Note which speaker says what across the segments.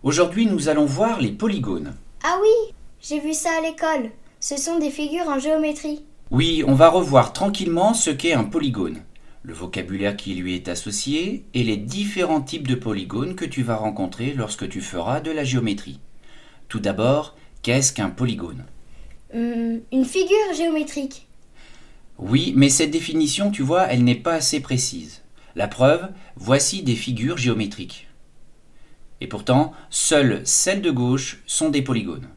Speaker 1: Aujourd'hui, nous allons voir les polygones.
Speaker 2: Ah oui, j'ai vu ça à l'école. Ce sont des figures en géométrie.
Speaker 1: Oui, on va revoir tranquillement ce qu'est un polygone, le vocabulaire qui lui est associé et les différents types de polygones que tu vas rencontrer lorsque tu feras de la géométrie. Tout d'abord, qu'est-ce qu'un polygone?
Speaker 2: Une figure géométrique.
Speaker 1: Oui, mais cette définition, tu vois, elle n'est pas assez précise. La preuve, voici des figures géométriques. Et pourtant, seules celles de gauche sont des polygones.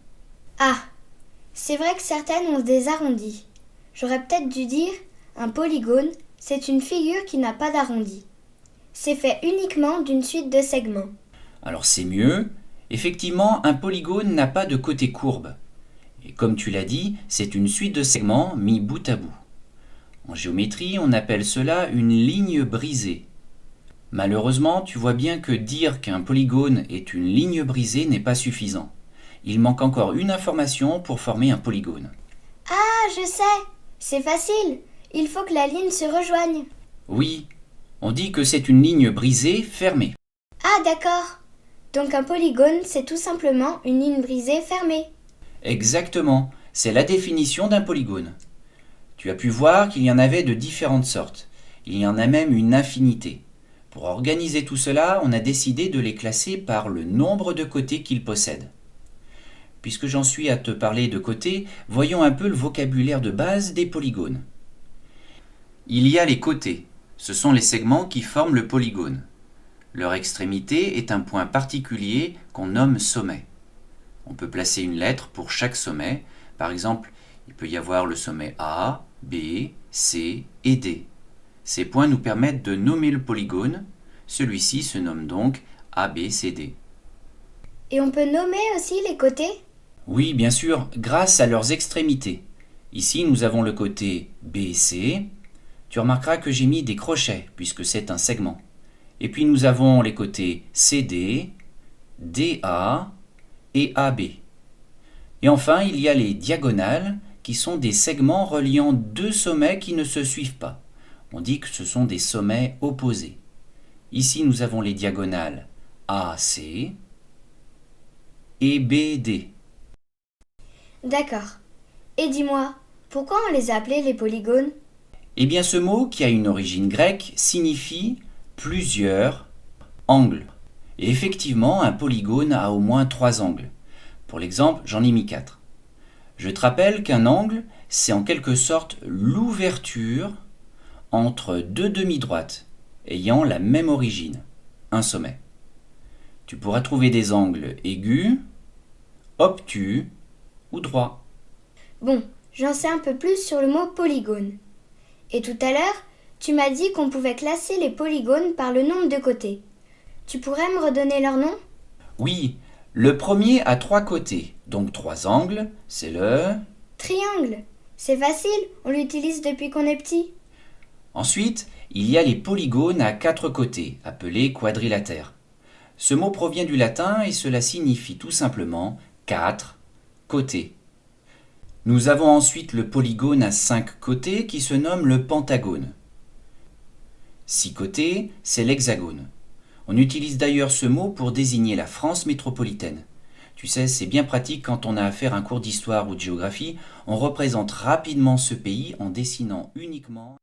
Speaker 2: Ah, c'est vrai que certaines ont des arrondis. J'aurais peut-être dû dire un polygone, c'est une figure qui n'a pas d'arrondi. C'est fait uniquement d'une suite de segments.
Speaker 1: Alors c'est mieux. Effectivement, un polygone n'a pas de côté courbe. Et comme tu l'as dit, c'est une suite de segments mis bout à bout. En géométrie, on appelle cela une ligne brisée. Malheureusement, tu vois bien que dire qu'un polygone est une ligne brisée n'est pas suffisant. Il manque encore une information pour former un polygone.
Speaker 2: Ah, je sais. C'est facile. Il faut que la ligne se rejoigne.
Speaker 1: Oui, on dit que c'est une ligne brisée fermée.
Speaker 2: Ah, d'accord. Donc un polygone, c'est tout simplement une ligne brisée fermée.
Speaker 1: Exactement, c'est la définition d'un polygone. Tu as pu voir qu'il y en avait de différentes sortes. Il y en a même une infinité. Pour organiser tout cela, on a décidé de les classer par le nombre de côtés qu'ils possèdent. Puisque j'en suis à te parler de côtés, voyons un peu le vocabulaire de base des polygones. Il y a les côtés. Ce sont les segments qui forment le polygone. Leur extrémité est un point particulier qu'on nomme sommet. On peut placer une lettre pour chaque sommet. Par exemple, il peut y avoir le sommet A, B, C et D. Ces points nous permettent de nommer le polygone. Celui-ci se nomme donc ABCD.
Speaker 2: Et on peut nommer aussi les côtés?
Speaker 1: Oui, bien sûr, grâce à leurs extrémités. Ici, nous avons le côté BC. Tu remarqueras que j'ai mis des crochets, puisque c'est un segment. Et puis nous avons les côtés CD, DA et AB. Et enfin, il y a les diagonales, qui sont des segments reliant deux sommets qui ne se suivent pas. On dit que ce sont des sommets opposés. Ici, nous avons les diagonales AC et BD.
Speaker 2: D'accord. Et dis-moi, pourquoi on les a appelés les polygones?
Speaker 1: Eh bien, ce mot, qui a une origine grecque, signifie plusieurs angles. Et effectivement, un polygone a au moins 3 angles. Pour l'exemple, j'en ai mis 4. Je te rappelle qu'un angle, c'est en quelque sorte l'ouverture entre deux demi-droites ayant la même origine, un sommet. Tu pourras trouver des angles aigus, obtus ou droits.
Speaker 2: Bon, j'en sais un peu plus sur le mot polygone. Et tout à l'heure, tu m'as dit qu'on pouvait classer les polygones par le nombre de côtés. Tu pourrais me redonner leur nom?
Speaker 1: Oui, le premier a 3 côtés, donc 3 angles, c'est le...
Speaker 2: Triangle. C'est facile, on l'utilise depuis qu'on est petit.
Speaker 1: Ensuite, il y a les polygones à 4 côtés, appelés quadrilatères. Ce mot provient du latin et cela signifie tout simplement 4 côtés. Nous avons ensuite le polygone à 5 côtés qui se nomme le pentagone. 6 côtés, c'est l'hexagone. On utilise d'ailleurs ce mot pour désigner la France métropolitaine. Tu sais, c'est bien pratique quand on a à faire un cours d'histoire ou de géographie, on représente rapidement ce pays en dessinant uniquement